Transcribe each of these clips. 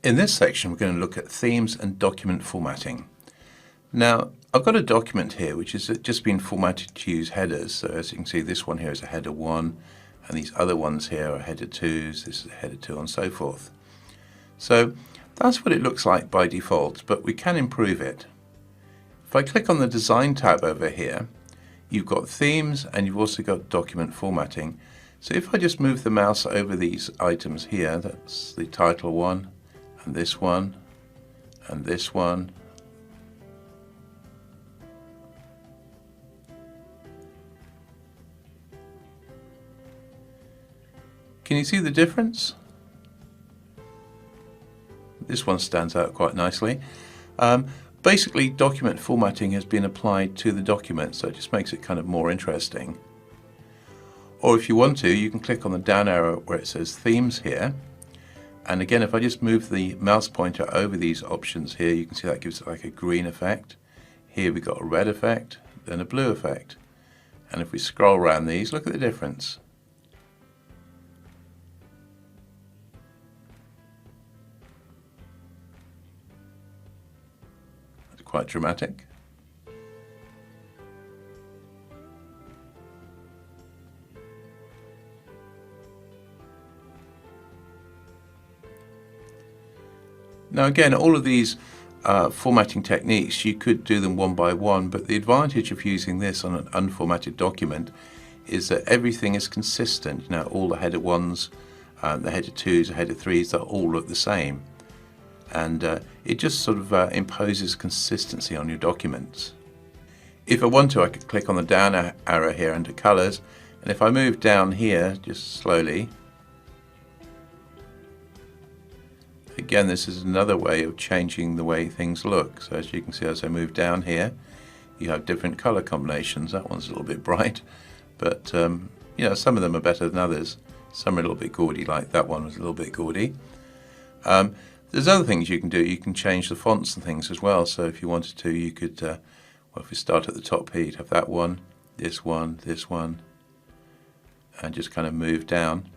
In this section, we're going to look at themes and document formatting. Now, I've got a document here which has just been formatted to use headers. So as you can see, this one here is a header 1, and these other ones here are header 2s, this is a header 2, and so forth. So that's what it looks like by default, but we can improve it. If I click on the Design tab over here, you've got themes and you've also got document formatting. So if I just move the mouse over these items here, that's the title one, and this one, and this one, can you see the difference? This one stands out quite nicely. Basically, document formatting has been applied to the document, so it just makes it kind of more interesting. Or if you want to, you can click on the down arrow where it says themes here. And again, if I just move the mouse pointer over these options here, you can see that gives it like a green effect. Here we've got a red effect, then a blue effect. And if we scroll around these, look at the difference. It's quite dramatic. Now again, all of these formatting techniques, you could do them one by one, but the advantage of using this on an unformatted document is that everything is consistent. You know, all the header 1s, the header 2s, the header 3s, they all look the same. And it just sort of imposes consistency on your documents. If I want to, I could click on the down arrow here under Colors, and if I move down here, just slowly, again, this is another way of changing the way things look. So as you can see, as I move down here, you have different color combinations. That one's a little bit bright, but you know, some of them are better than others. Some are a little bit gaudy, like that one was a little bit gaudy. There's other things you can do. You can change the fonts and things as well. So if you wanted to, you could, well, if we start at the top here, you'd have that one, and just kind of move down.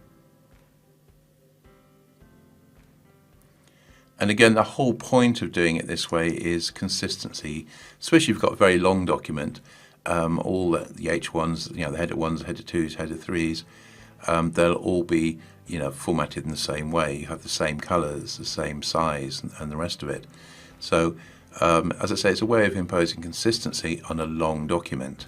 And again, the whole point of doing it this way is consistency, especially if you've got a very long document. All the H1s, you know, the header 1s, header 2s, header 3s, they'll all be, you know, formatted in the same way. You have the same colors, the same size, and the rest of it. So, as I say, it's a way of imposing consistency on a long document.